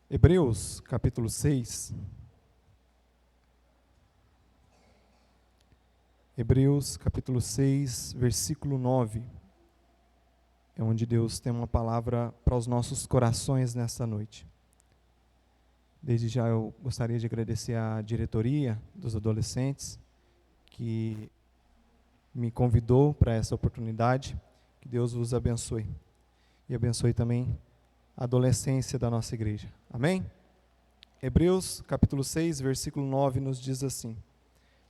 Hebreus, capítulo 6. Hebreus, capítulo 6, versículo 9. É onde Deus tem uma palavra para os nossos corações nesta noite. Desde já eu gostaria de agradecer à diretoria dos adolescentes que me convidou para essa oportunidade. Que Deus vos abençoe. E abençoe também a adolescência da nossa igreja. Amém? Hebreus, capítulo 6, versículo 9, nos diz assim: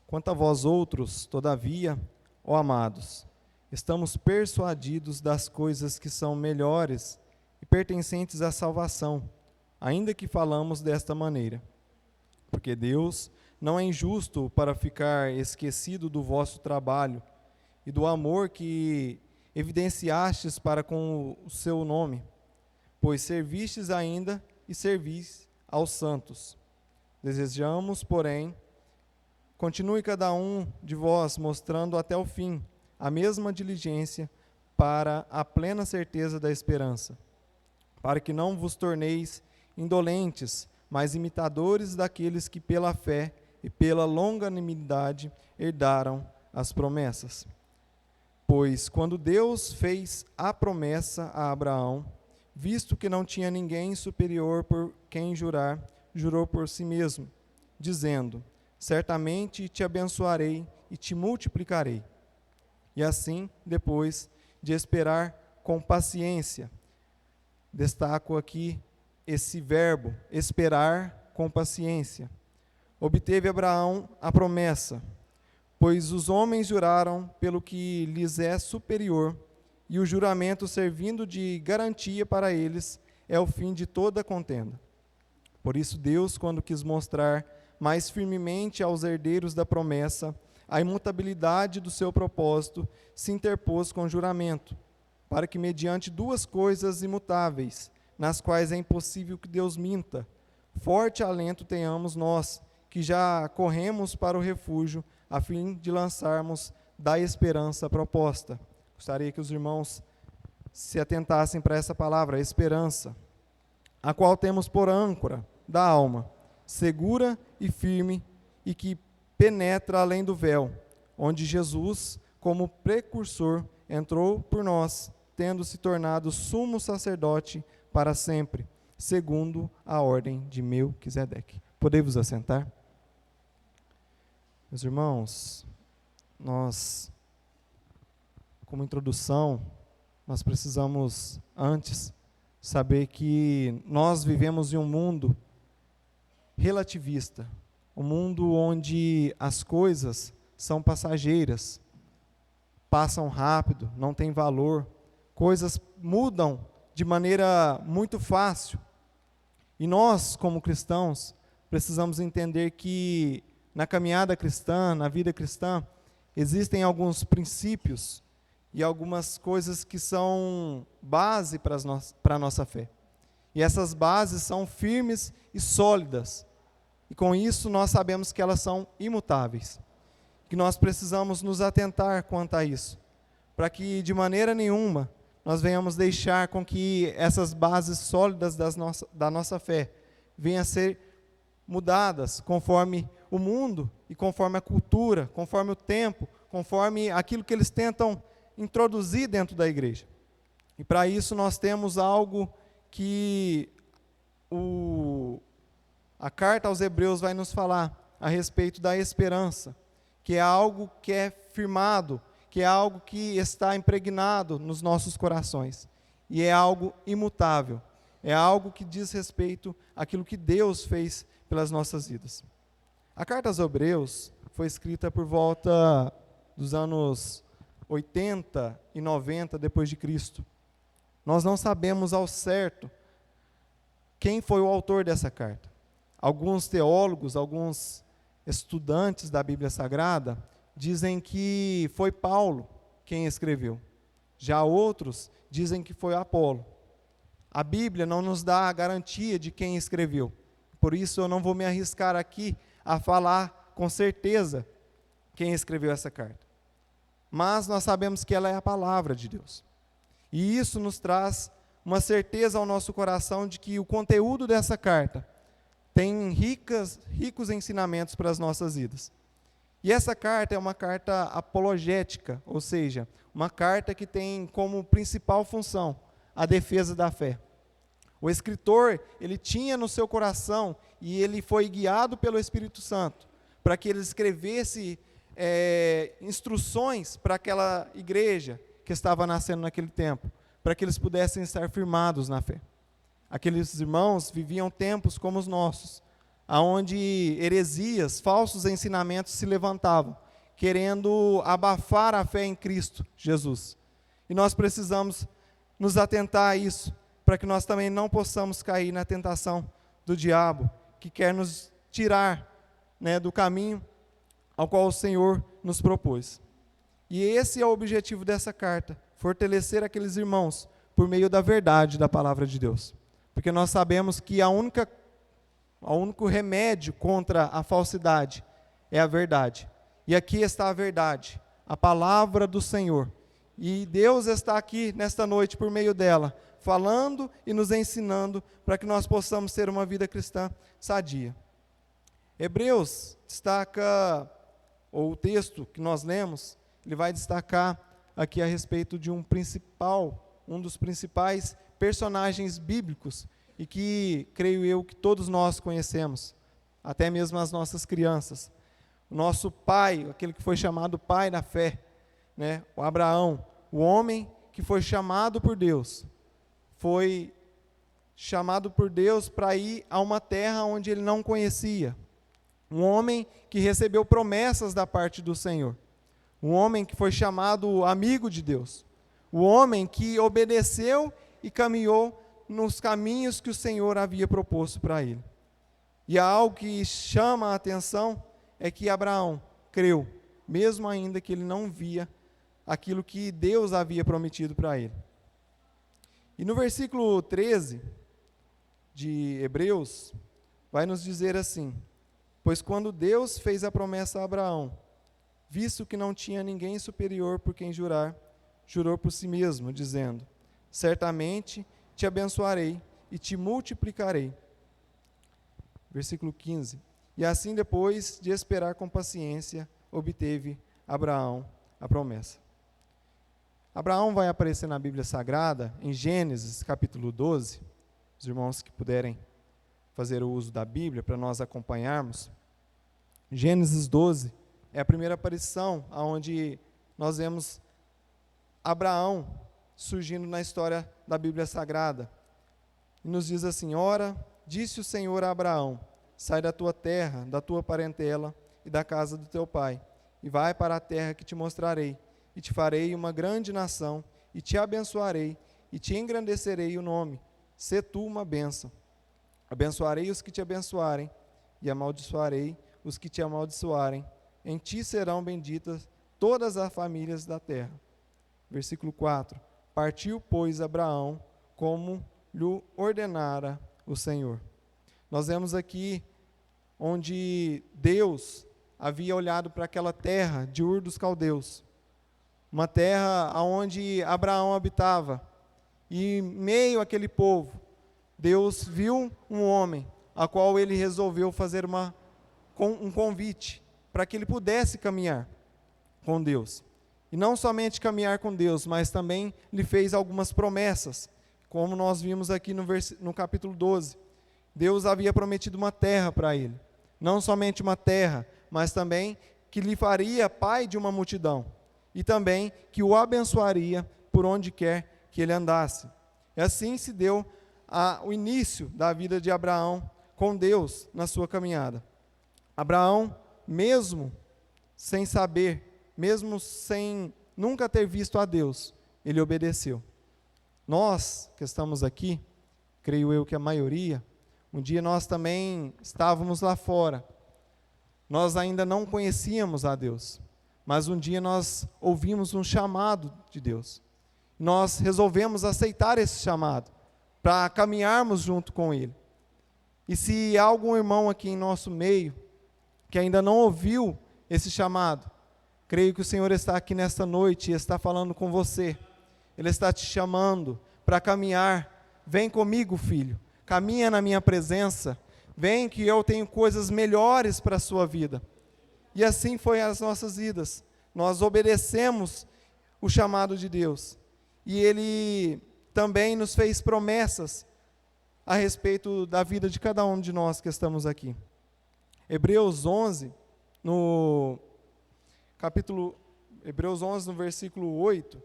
Quanto a vós outros, todavia, ó amados, estamos persuadidos das coisas que são melhores e pertencentes à salvação, ainda que falamos desta maneira. Porque Deus não é injusto para ficar esquecido do vosso trabalho e do amor que evidenciastes para com o seu nome, pois servistes ainda e servis aos santos. Desejamos, porém, continue cada um de vós mostrando até o fim a mesma diligência para a plena certeza da esperança, para que não vos torneis indolentes, mas imitadores daqueles que pela fé e pela longanimidade herdaram as promessas. Pois quando Deus fez a promessa a Abraão, visto que não tinha ninguém superior por quem jurar, jurou por si mesmo, dizendo: certamente te abençoarei e te multiplicarei. E assim, depois de esperar com paciência, destaco aqui esse verbo, esperar com paciência, obteve Abraão a promessa, pois os homens juraram pelo que lhes é superior, e o juramento, servindo de garantia para eles, é o fim de toda contenda. Por isso Deus, quando quis mostrar mais firmemente aos herdeiros da promessa a imutabilidade do seu propósito, se interpôs com juramento, para que mediante duas coisas imutáveis, nas quais é impossível que Deus minta, forte alento tenhamos nós, que já corremos para o refúgio, a fim de lançarmos da esperança proposta. Gostaria que os irmãos se atentassem para essa palavra, esperança, a qual temos por âncora da alma, segura e firme, e que penetra além do véu, onde Jesus, como precursor, entrou por nós, tendo se tornado sumo sacerdote para sempre, segundo a ordem de Melquisedeque. Podemos assentar? Meus irmãos, nós, como introdução, nós precisamos antes saber que nós vivemos em um mundo relativista, um mundo onde as coisas são passageiras, passam rápido, não tem valor, coisas mudam de maneira muito fácil. E nós, como cristãos, precisamos entender que na caminhada cristã, na vida cristã, existem alguns princípios e algumas coisas que são base para a nossa fé. E essas bases são firmes e sólidas. E com isso nós sabemos que elas são imutáveis. Que nós precisamos nos atentar quanto a isso, para que de maneira nenhuma nós venhamos deixar com que essas bases sólidas da nossa fé venham a ser mudadas conforme o mundo e conforme a cultura, conforme o tempo, conforme aquilo que eles tentam introduzir dentro da igreja. E para isso nós temos algo que a carta aos Hebreus vai nos falar a respeito da esperança, que é algo que é firmado, que é algo que está impregnado nos nossos corações, e é algo imutável, é algo que diz respeito àquilo que Deus fez pelas nossas vidas. A carta aos Hebreus foi escrita por volta dos anos 80 e 90 depois de Cristo. Nós não sabemos ao certo quem foi o autor dessa carta. Alguns teólogos, alguns estudantes da Bíblia Sagrada dizem que foi Paulo quem escreveu. Já outros dizem que foi Apolo. A Bíblia não nos dá a garantia de quem escreveu. Por isso eu não vou me arriscar aqui a falar com certeza quem escreveu essa carta. Mas nós sabemos que ela é a palavra de Deus. E isso nos traz uma certeza ao nosso coração de que o conteúdo dessa carta tem ricos ensinamentos para as nossas vidas. E essa carta é uma carta apologética, ou seja, uma carta que tem como principal função a defesa da fé. O escritor, ele tinha no seu coração, e ele foi guiado pelo Espírito Santo, para que ele escrevesse instruções para aquela igreja que estava nascendo naquele tempo, para que eles pudessem estar firmados na fé. Aqueles irmãos viviam tempos como os nossos, onde heresias, falsos ensinamentos se levantavam, querendo abafar a fé em Cristo Jesus. E nós precisamos nos atentar a isso, para que nós também não possamos cair na tentação do diabo, que quer nos tirar, do caminho ao qual o Senhor nos propôs. E esse é o objetivo dessa carta, fortalecer aqueles irmãos por meio da verdade da palavra de Deus. Porque nós sabemos que o único remédio contra a falsidade é a verdade. E aqui está a verdade, a palavra do Senhor. E Deus está aqui nesta noite por meio dela, falando e nos ensinando para que nós possamos ter uma vida cristã sadia. Hebreus destaca, ou o texto que nós lemos, ele vai destacar aqui a respeito de um dos principais personagens bíblicos, e que, creio eu, que todos nós conhecemos, até mesmo as nossas crianças. O nosso pai, aquele que foi chamado pai da fé, o Abraão, o homem que foi chamado por Deus, para ir a uma terra onde ele não conhecia. Um homem que recebeu promessas da parte do Senhor. Um homem que foi chamado amigo de Deus. O homem que obedeceu e caminhou nos caminhos que o Senhor havia proposto para ele. E algo que chama a atenção é que Abraão creu, mesmo ainda que ele não via aquilo que Deus havia prometido para ele. E no versículo 13 de Hebreus, vai nos dizer assim: pois quando Deus fez a promessa a Abraão, visto que não tinha ninguém superior por quem jurar, jurou por si mesmo, dizendo: certamente te abençoarei e te multiplicarei. Versículo 15. E assim, depois de esperar com paciência, obteve Abraão a promessa. Abraão vai aparecer na Bíblia Sagrada, em Gênesis capítulo 12. Os irmãos que puderem fazer o uso da Bíblia para nós acompanharmos. Gênesis 12 é a primeira aparição onde nós vemos Abraão surgindo na história da Bíblia Sagrada. E nos diz assim: ora, disse o Senhor a Abraão: sai da tua terra, da tua parentela e da casa do teu pai, e vai para a terra que te mostrarei, e te farei uma grande nação, e te abençoarei, e te engrandecerei o nome. Sê tu uma bênção. Abençoarei os que te abençoarem, e amaldiçoarei os que te amaldiçoarem. Em ti serão benditas todas as famílias da terra. Versículo 4. Partiu, pois, Abraão, como lhe ordenara o Senhor. Nós vemos aqui onde Deus havia olhado para aquela terra de Ur dos Caldeus, uma terra onde Abraão habitava, e em meio àquele povo, Deus viu um homem, a qual ele resolveu fazer um convite, para que ele pudesse caminhar com Deus. E não somente caminhar com Deus, mas também lhe fez algumas promessas, como nós vimos aqui no capítulo 12. Deus havia prometido uma terra para ele. Não somente uma terra, mas também que lhe faria pai de uma multidão. E também que o abençoaria por onde quer que ele andasse. E assim se deu o início da vida de Abraão com Deus na sua caminhada. Abraão, mesmo sem saber, mesmo sem nunca ter visto a Deus, ele obedeceu. Nós que estamos aqui, creio eu que a maioria, um dia nós também estávamos lá fora. Nós ainda não conhecíamos a Deus, mas um dia nós ouvimos um chamado de Deus. Nós resolvemos aceitar esse chamado, para caminharmos junto com Ele. E se há algum irmão aqui em nosso meio, que ainda não ouviu esse chamado, creio que o Senhor está aqui nesta noite e está falando com você. Ele está te chamando para caminhar vem comigo, filho, caminha na minha presença, vem que eu tenho coisas melhores para a sua vida. E assim foi as nossas vidas. Nós obedecemos o chamado de Deus. E Ele também nos fez promessas a respeito da vida de cada um de nós que estamos aqui. Hebreus 11, no versículo 8,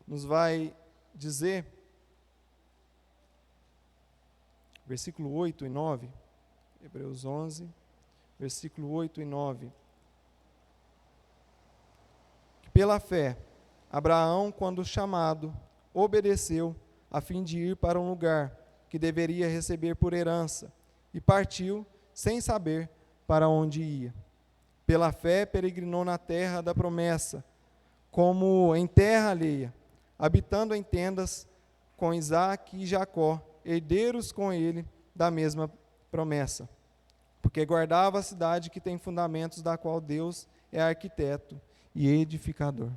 nos vai dizer, versículo 8 e 9, Hebreus 11, versículo 8 e 9, que pela fé, Abraão, quando chamado, obedeceu a fim de ir para um lugar que deveria receber por herança, e partiu sem saber para onde ia. Pela fé, peregrinou na terra da promessa, como em terra alheia, habitando em tendas com Isaque e Jacó, herdeiros com ele da mesma promessa, porque guardava a cidade que tem fundamentos, da qual Deus é arquiteto e edificador.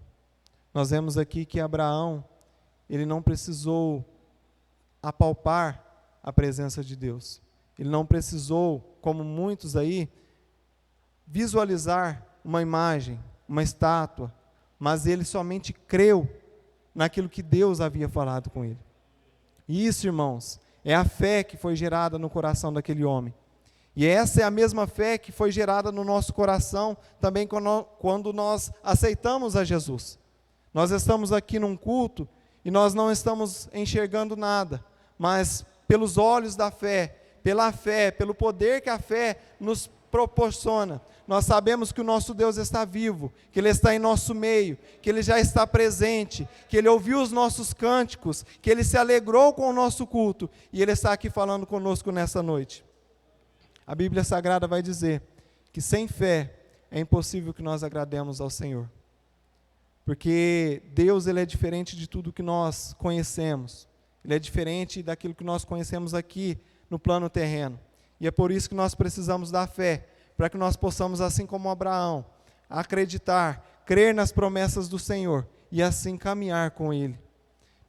Nós vemos aqui que Abraão, ele não precisou apalpar a presença de Deus. Ele não precisou, como muitos aí, visualizar uma imagem, uma estátua, mas ele somente creu naquilo que Deus havia falado com ele. E isso, irmãos, é a fé que foi gerada no coração daquele homem. E essa é a mesma fé que foi gerada no nosso coração também quando nós aceitamos a Jesus. Nós estamos aqui num culto e nós não estamos enxergando nada, mas pelos olhos da fé, pela fé, pelo poder que a fé nos proporciona, nós sabemos que o nosso Deus está vivo, que Ele está em nosso meio, que Ele já está presente, que Ele ouviu os nossos cânticos, que Ele se alegrou com o nosso culto, e Ele está aqui falando conosco nessa noite. A Bíblia Sagrada vai dizer que sem fé é impossível que nós agrademos ao Senhor. Porque Deus, Ele é diferente de tudo que nós conhecemos. Ele é diferente daquilo que nós conhecemos aqui no plano terreno. E é por isso que nós precisamos da fé, para que nós possamos, assim como Abraão, acreditar, crer nas promessas do Senhor e assim caminhar com Ele,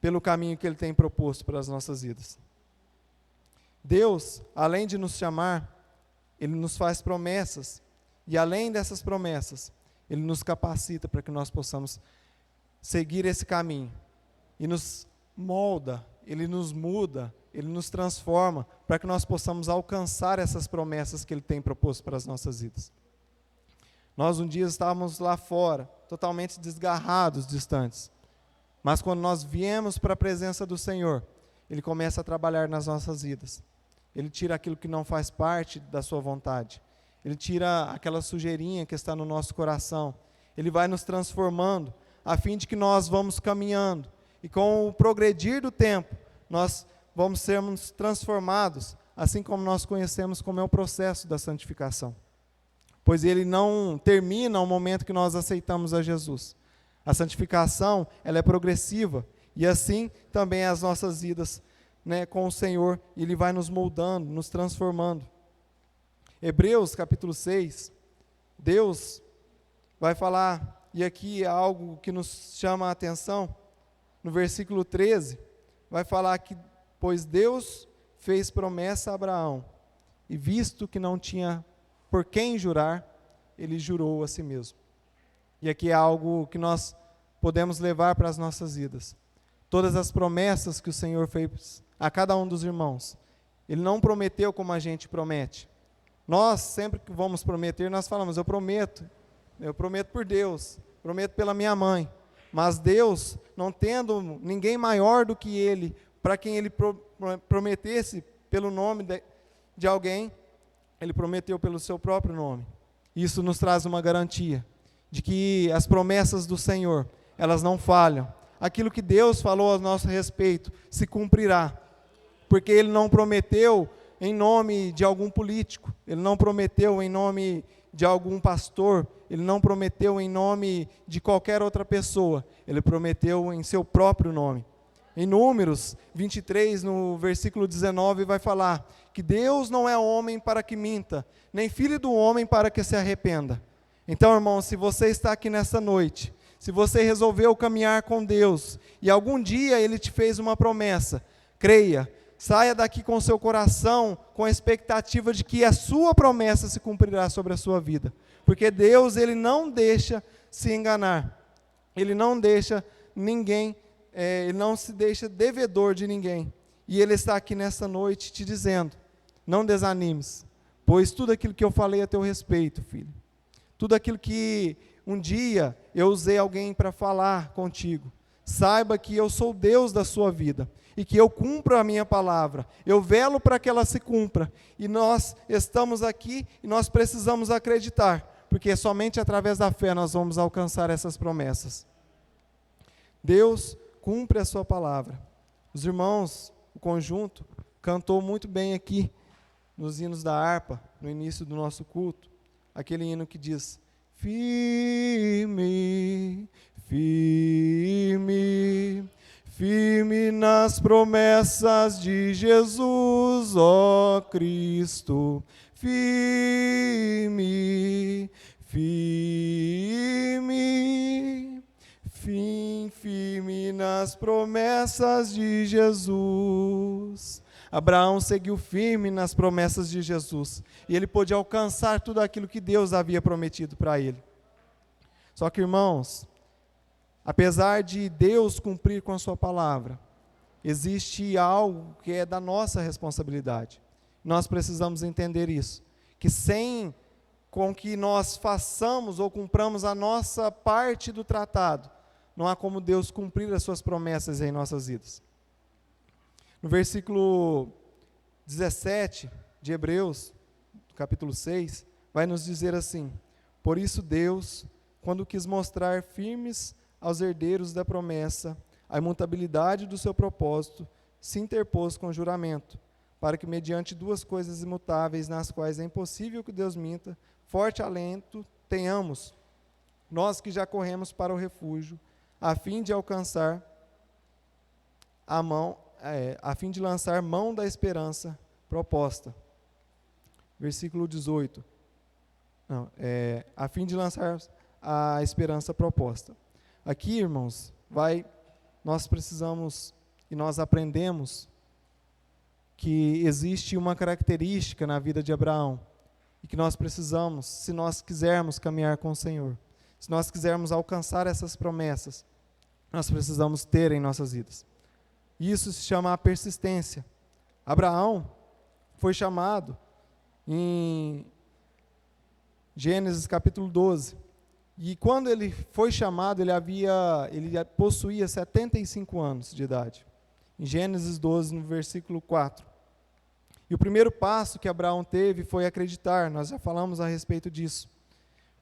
pelo caminho que Ele tem proposto para as nossas vidas. Deus, além de nos chamar, Ele nos faz promessas, e além dessas promessas, Ele nos capacita para que nós possamos seguir esse caminho, e nos molda, Ele nos muda, Ele nos transforma, para que nós possamos alcançar essas promessas que Ele tem proposto para as nossas vidas. Nós um dia estávamos lá fora, totalmente desgarrados, distantes, mas quando nós viemos para a presença do Senhor, Ele começa a trabalhar nas nossas vidas. Ele tira aquilo que não faz parte da sua vontade. Ele tira aquela sujeirinha que está no nosso coração. Ele vai nos transformando, a fim de que nós vamos caminhando. E com o progredir do tempo, nós vamos sermos transformados, assim como nós conhecemos como é o processo da santificação. Pois ele não termina ao momento que nós aceitamos a Jesus. A santificação, ela é progressiva. E assim também as nossas vidas, com o Senhor, Ele vai nos moldando, nos transformando. Hebreus capítulo 6, Deus vai falar, e aqui é algo que nos chama a atenção, no versículo 13, vai falar que, pois Deus fez promessa a Abraão, e visto que não tinha por quem jurar, Ele jurou a si mesmo. E aqui é algo que nós podemos levar para as nossas vidas. Todas as promessas que o Senhor fez a cada um dos irmãos, Ele não prometeu como a gente promete. Nós, sempre que vamos prometer, nós falamos, eu prometo por Deus, prometo pela minha mãe. Mas Deus, não tendo ninguém maior do que Ele, para quem Ele prometesse pelo nome de alguém, Ele prometeu pelo seu próprio nome. Isso nos traz uma garantia de que as promessas do Senhor, elas não falham. Aquilo que Deus falou a nosso respeito se cumprirá. Porque Ele não prometeu em nome de algum político, Ele não prometeu em nome de algum pastor, Ele não prometeu em nome de qualquer outra pessoa, Ele prometeu em seu próprio nome. Em Números 23, no versículo 19, vai falar que Deus não é homem para que minta, nem filho do homem para que se arrependa. Então, irmão, se você está aqui nessa noite, se você resolveu caminhar com Deus, e algum dia Ele te fez uma promessa, creia. Saia daqui com o seu coração, com a expectativa de que a sua promessa se cumprirá sobre a sua vida. Porque Deus, Ele não deixa se enganar. Ele não deixa ninguém, Ele não se deixa devedor de ninguém. E Ele está aqui nessa noite te dizendo, não desanimes, pois tudo aquilo que eu falei a teu respeito, filho, tudo aquilo que um dia eu usei alguém para falar contigo, saiba que eu sou Deus da sua vida, e que eu cumpro a minha palavra, eu velo para que ela se cumpra, e nós estamos aqui e nós precisamos acreditar, porque somente através da fé nós vamos alcançar essas promessas. Deus cumpre a sua palavra. Os irmãos, o conjunto, cantou muito bem aqui, nos hinos da harpa, no início do nosso culto, aquele hino que diz, firme, firme, firme nas promessas de Jesus, ó Cristo, firme, firme, firme nas promessas de Jesus. Abraão seguiu firme nas promessas de Jesus, e ele pôde alcançar tudo aquilo que Deus havia prometido para ele. Só que, irmãos, apesar de Deus cumprir com a sua palavra, existe algo que é da nossa responsabilidade. Nós precisamos entender isso, que sem com que nós façamos ou cumpramos a nossa parte do tratado, não há como Deus cumprir as suas promessas em nossas vidas. No versículo 17 de Hebreus, capítulo 6, vai nos dizer assim, por isso Deus, quando quis mostrar firmes aos herdeiros da promessa a imutabilidade do seu propósito, se interpôs com juramento, para que mediante duas coisas imutáveis, nas quais é impossível que Deus minta, forte alento tenhamos, nós que já corremos para o refúgio, a fim de alcançar a fim de lançar mão da esperança proposta. Versículo 18. A fim de lançar a esperança proposta. Aqui, irmãos, nós precisamos e nós aprendemos que existe uma característica na vida de Abraão e que nós precisamos, se nós quisermos caminhar com o Senhor, se nós quisermos alcançar essas promessas, nós precisamos ter em nossas vidas. Isso se chama a persistência. Abraão foi chamado em Gênesis capítulo 12. E quando ele foi chamado, ele possuía 75 anos de idade. Em Gênesis 12, no versículo 4. E o primeiro passo que Abraão teve foi acreditar. Nós já falamos a respeito disso.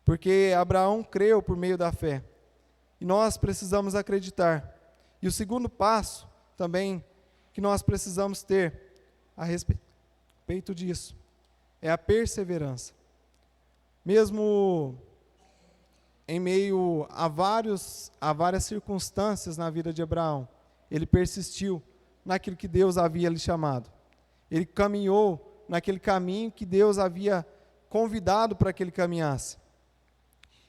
Porque Abraão creu por meio da fé. E nós precisamos acreditar. E o segundo passo também que nós precisamos ter a respeito disso é a perseverança. Mesmo em meio a várias circunstâncias na vida de Abraão, ele persistiu naquilo que Deus havia lhe chamado. Ele caminhou naquele caminho que Deus havia convidado para que ele caminhasse.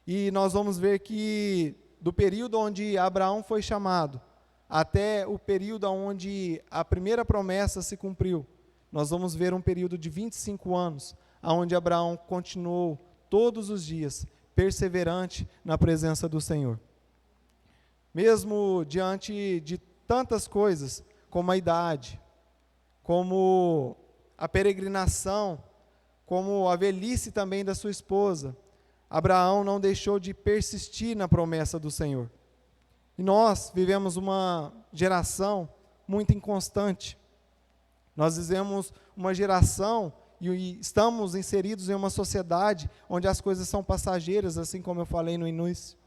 E nós vamos ver que do período onde Abraão foi chamado até o período onde a primeira promessa se cumpriu, nós vamos ver um período de 25 anos, onde Abraão continuou todos os dias perseverante na presença do Senhor. Mesmo diante de tantas coisas, como a idade, como a peregrinação, como a velhice também da sua esposa, Abraão não deixou de persistir na promessa do Senhor. E nós vivemos uma geração muito inconstante. Nós vivemos uma geração e estamos inseridos em uma sociedade onde as coisas são passageiras, assim como eu falei no início.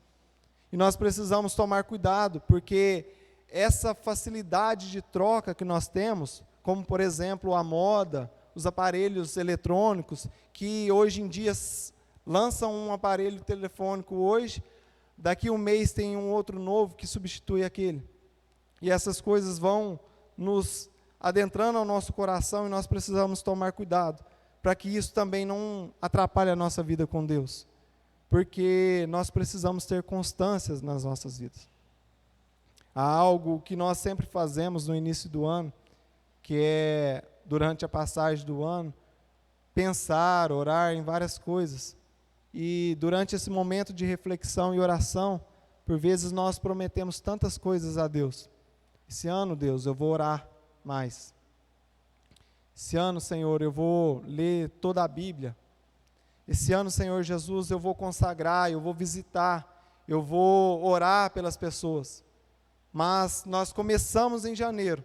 E nós precisamos tomar cuidado, porque essa facilidade de troca que nós temos, como por exemplo a moda, os aparelhos eletrônicos, que hoje em dia lançam um aparelho telefônico hoje, daqui um mês tem um outro novo que substitui aquele. E essas coisas vão nos adentrando ao nosso coração e nós precisamos tomar cuidado, para que isso também não atrapalhe a nossa vida com Deus. Porque nós precisamos ter constâncias nas nossas vidas. Há algo que nós sempre fazemos no início do ano, que é, durante a passagem do ano, pensar, orar em várias coisas. E durante esse momento de reflexão e oração, por vezes nós prometemos tantas coisas a Deus. Esse ano, Deus, eu vou orar mais. Esse ano, Senhor, eu vou ler toda a Bíblia. Esse ano, Senhor Jesus, eu vou consagrar, eu vou visitar, eu vou orar pelas pessoas. Mas nós começamos em janeiro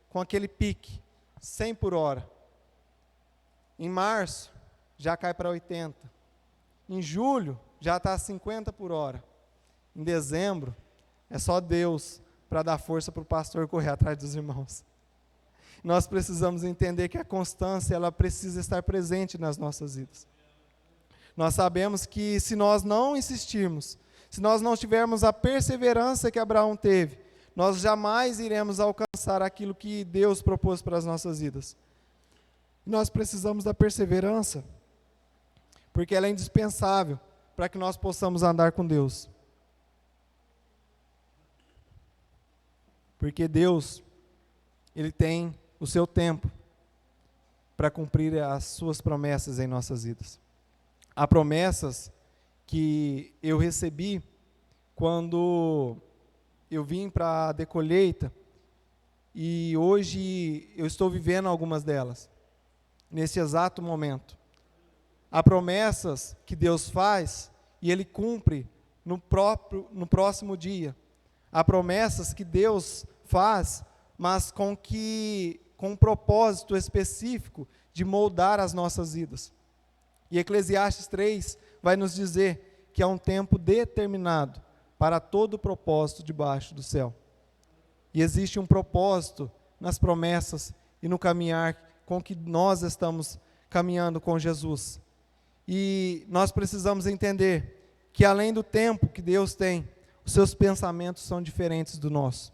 com aquele pique, 100 por hora. Em março, já cai para 80. Em julho, já está a 50 por hora. Em dezembro, é só Deus para dar força para o pastor correr atrás dos irmãos. Nós precisamos entender que a constância, ela precisa estar presente nas nossas vidas. Nós sabemos que se nós não insistirmos, se nós não tivermos a perseverança que Abraão teve, nós jamais iremos alcançar aquilo que Deus propôs para as nossas vidas. Nós precisamos da perseverança, porque ela é indispensável para que nós possamos andar com Deus. Porque Deus, Ele tem o seu tempo para cumprir as suas promessas em nossas vidas. Há promessas que eu recebi quando eu vim para a Decolheita, e hoje eu estou vivendo algumas delas, nesse exato momento. Há promessas que Deus faz e Ele cumpre no próximo dia. Há promessas que Deus faz, mas com um propósito específico de moldar as nossas vidas. E Eclesiastes 3 vai nos dizer que há um tempo determinado para todo propósito debaixo do céu. E existe um propósito nas promessas e no caminhar com que nós estamos caminhando com Jesus. E nós precisamos entender que além do tempo que Deus tem, os seus pensamentos são diferentes do nosso.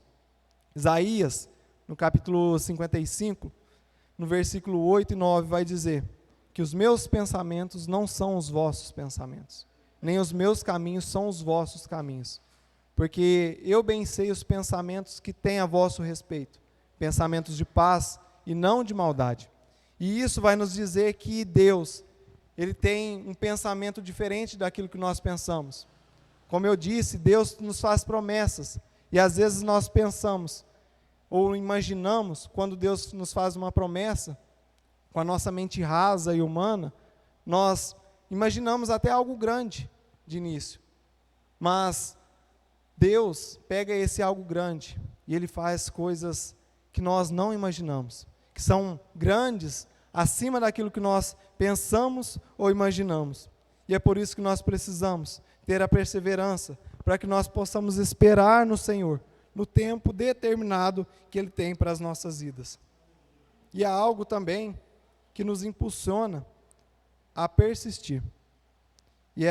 Isaías, no capítulo 55, no versículo 8 e 9, vai dizer que os meus pensamentos não são os vossos pensamentos, nem os meus caminhos são os vossos caminhos. Porque eu bem sei os pensamentos que têm a vosso respeito, pensamentos de paz e não de maldade. E isso vai nos dizer que Deus, Ele tem um pensamento diferente daquilo que nós pensamos. Como eu disse, Deus nos faz promessas, e às vezes nós pensamos, ou imaginamos, quando Deus nos faz uma promessa, com a nossa mente rasa e humana, nós imaginamos até algo grande de início. Mas Deus pega esse algo grande e Ele faz coisas que nós não imaginamos, que são grandes acima daquilo que nós pensamos ou imaginamos. E é por isso que nós precisamos ter a perseverança, para que nós possamos esperar no Senhor, no tempo determinado que Ele tem para as nossas vidas. E há algo também que nos impulsiona a persistir. E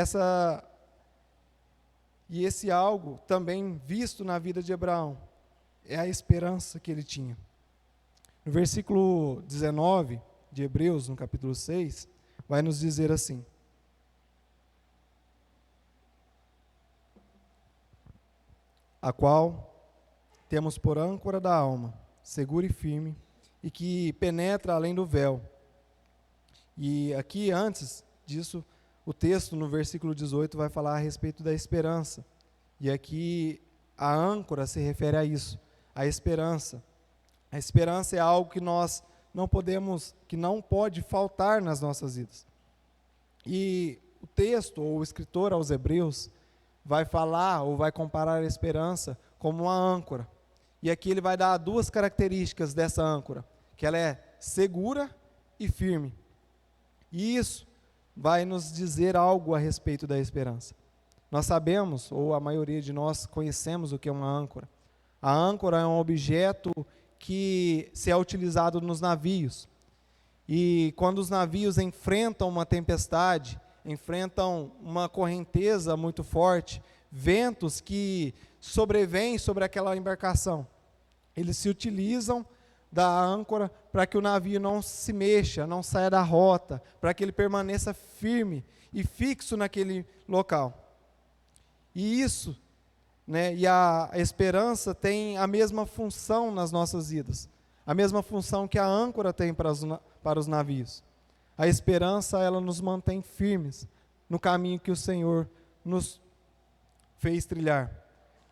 esse algo também visto na vida de Abraão é a esperança que ele tinha. No versículo 19 de Hebreus, no capítulo 6, vai nos dizer assim: a qual temos por âncora da alma, segura e firme, e que penetra além do véu. E aqui, antes disso, o texto no versículo 18 vai falar a respeito da esperança. E aqui a âncora se refere a isso, a esperança. A esperança é algo que nós não podemos, que não pode faltar nas nossas vidas. E o texto, ou o escritor aos Hebreus, vai falar ou vai comparar a esperança como uma âncora. E aqui ele vai dar duas características dessa âncora, que ela é segura e firme. E isso vai nos dizer algo a respeito da esperança. Nós sabemos, ou a maioria de nós conhecemos o que é uma âncora. A âncora é um objeto que se é utilizado nos navios. E quando os navios enfrentam uma tempestade, enfrentam uma correnteza muito forte, ventos que sobrevêm sobre aquela embarcação, eles se utilizam da âncora para que o navio não se mexa, não saia da rota, para que ele permaneça firme e fixo naquele local. E isso, e a esperança tem a mesma função nas nossas vidas. a mesma função que a âncora tem para os navios. A esperança, ela nos mantém firmes no caminho que o Senhor nos fez trilhar.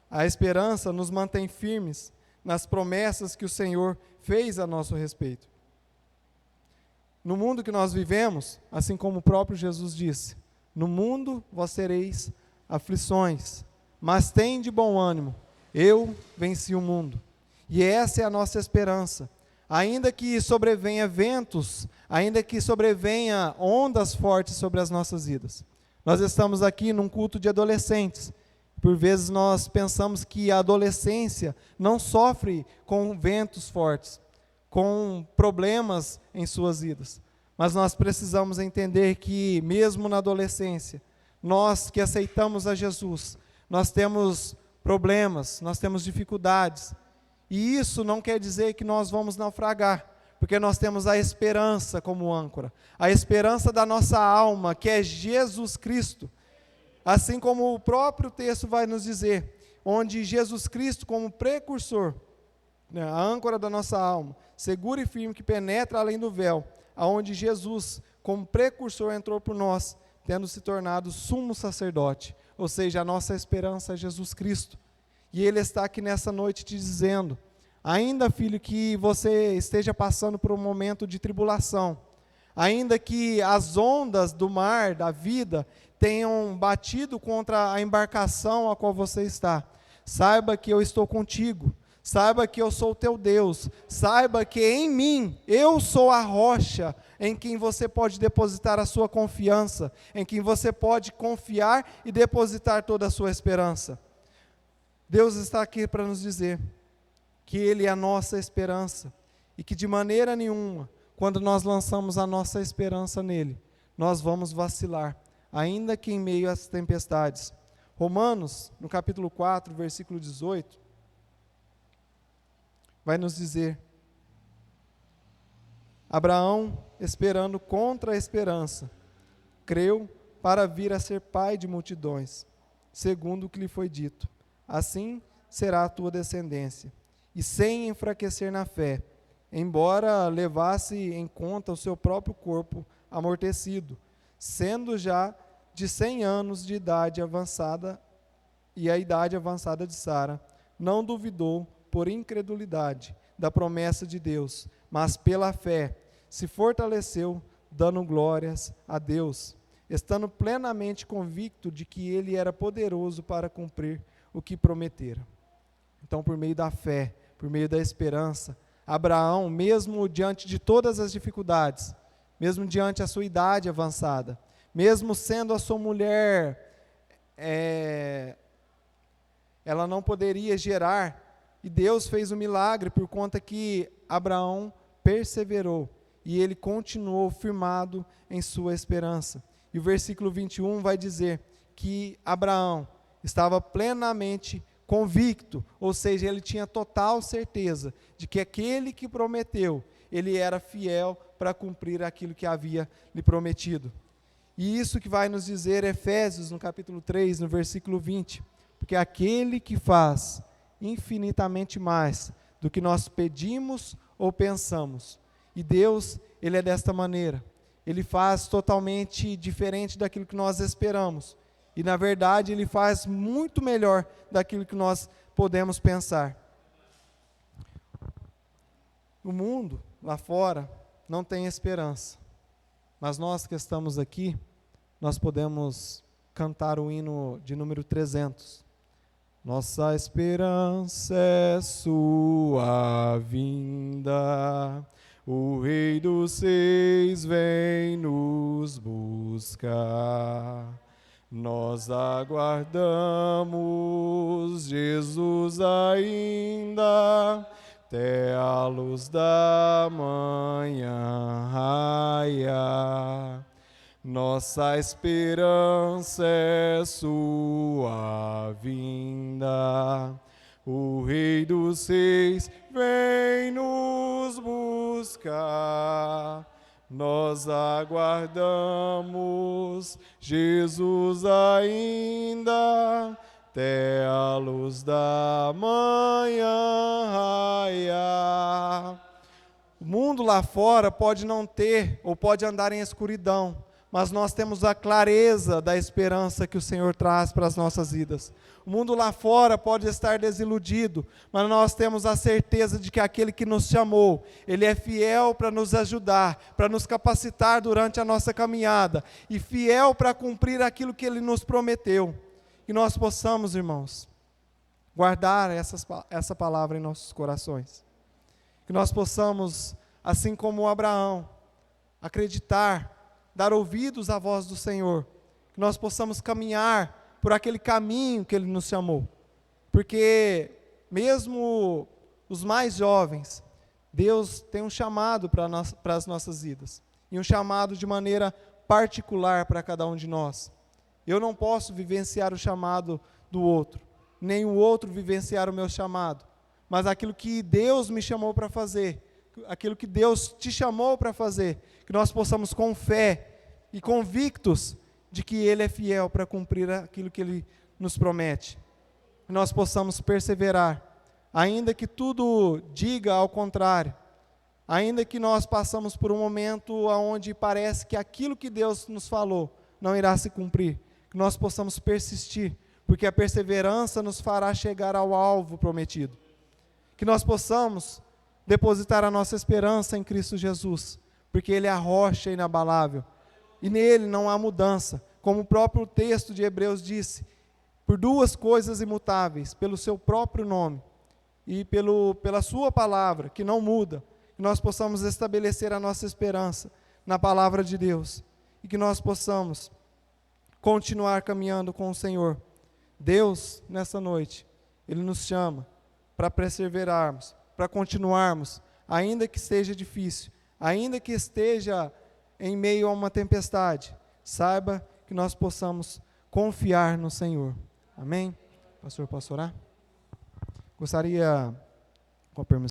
A esperança nos mantém firmes nas promessas que o Senhor fez a nosso respeito. No mundo que nós vivemos, assim como o próprio Jesus disse, no mundo vós tereis aflições, mas tende bom ânimo, eu venci o mundo. E essa é a nossa esperança. Ainda que sobrevenha ventos, ainda que sobrevenha ondas fortes sobre as nossas vidas. Nós estamos aqui num culto de adolescentes. Por vezes nós pensamos que a adolescência não sofre com ventos fortes, com problemas em suas vidas. Mas nós precisamos entender que mesmo na adolescência, nós que aceitamos a Jesus, nós temos problemas, nós temos dificuldades. E isso não quer dizer que nós vamos naufragar, porque nós temos a esperança como âncora, a esperança da nossa alma, que é Jesus Cristo. Assim como o próprio texto vai nos dizer, onde Jesus Cristo como precursor, a âncora da nossa alma, segura e firme que penetra além do véu, aonde Jesus como precursor entrou por nós, tendo se tornado sumo sacerdote, ou seja, a nossa esperança é Jesus Cristo. E Ele está aqui nessa noite te dizendo, ainda filho que você esteja passando por um momento de tribulação, ainda que as ondas do mar, da vida, tenham batido contra a embarcação a qual você está, saiba que eu estou contigo, saiba que eu sou o teu Deus, saiba que em mim, eu sou a rocha em quem você pode depositar a sua confiança, em quem você pode confiar e depositar toda a sua esperança. Deus está aqui para nos dizer que Ele é a nossa esperança e que de maneira nenhuma, quando nós lançamos a nossa esperança nele, nós vamos vacilar, ainda que em meio às tempestades. Romanos, no capítulo 4, versículo 18, vai nos dizer, Abraão, esperando contra a esperança, creu para vir a ser pai de multidões, segundo o que lhe foi dito. Assim será a tua descendência. E sem enfraquecer na fé, embora levasse em conta o seu próprio corpo amortecido, sendo já de 100 anos de idade avançada, e a idade avançada de Sara, não duvidou por incredulidade da promessa de Deus, mas pela fé se fortaleceu, dando glórias a Deus, estando plenamente convicto de que Ele era poderoso para cumprir o que prometera. Então, por meio da fé, por meio da esperança, Abraão, mesmo diante de todas as dificuldades, mesmo diante da sua idade avançada, mesmo sendo a sua mulher, ela não poderia gerar, e Deus fez um milagre por conta que Abraão perseverou, e ele continuou firmado em sua esperança. E o versículo 21 vai dizer que Abraão estava plenamente convicto, ou seja, ele tinha total certeza de que aquele que prometeu, ele era fiel para cumprir aquilo que havia lhe prometido. E isso que vai nos dizer Efésios, no capítulo 3, no versículo 20, porque aquele que faz infinitamente mais do que nós pedimos ou pensamos, e Deus, Ele é desta maneira, Ele faz totalmente diferente daquilo que nós esperamos, e na verdade Ele faz muito melhor daquilo que nós podemos pensar. O mundo, lá fora, não tem esperança, mas nós que estamos aqui, nós podemos cantar o hino de número 300. Nossa esperança é sua vinda, o Rei dos Reis vem nos buscar. Nós aguardamos Jesus ainda, até a luz da manhã raiar. Nossa esperança é sua vinda, o Rei dos Reis vem nos buscar. Nós aguardamos Jesus ainda, até a luz da manhã raiar. mundo lá fora pode não ter, ou pode andar em escuridão, mas nós temos a clareza da esperança que o Senhor traz para as nossas vidas. O mundo lá fora pode estar desiludido, mas nós temos a certeza de que aquele que nos chamou, Ele é fiel para nos ajudar, para nos capacitar durante a nossa caminhada, e fiel para cumprir aquilo que Ele nos prometeu. Que nós possamos, irmãos, guardar essa palavra em nossos corações. Que nós possamos, assim como Abraão, acreditar, dar ouvidos à voz do Senhor, que nós possamos caminhar por aquele caminho que Ele nos chamou, porque mesmo os mais jovens, Deus tem um chamado para as nossas vidas, e um chamado de maneira particular para cada um de nós. Eu não posso vivenciar o chamado do outro, nem o outro vivenciar o meu chamado, mas aquilo que Deus me chamou para fazer, aquilo que Deus te chamou para fazer, que nós possamos com fé e convictos de que Ele é fiel para cumprir aquilo que Ele nos promete. Que nós possamos perseverar, ainda que tudo diga ao contrário, ainda que nós passamos por um momento onde parece que aquilo que Deus nos falou não irá se cumprir, que nós possamos persistir, porque a perseverança nos fará chegar ao alvo prometido. Que nós possamos depositar a nossa esperança em Cristo Jesus, porque Ele é a rocha inabalável, e nele não há mudança, como o próprio texto de Hebreus disse, por duas coisas imutáveis, pelo seu próprio nome, e pela sua palavra, que não muda, que nós possamos estabelecer a nossa esperança na palavra de Deus, e que nós possamos continuar caminhando com o Senhor. Deus, nessa noite, Ele nos chama para perseverarmos, para continuarmos, ainda que seja difícil, ainda que esteja em meio a uma tempestade, saiba que nós possamos confiar no Senhor. Amém? Pastor, posso orar? Gostaria, com a permissão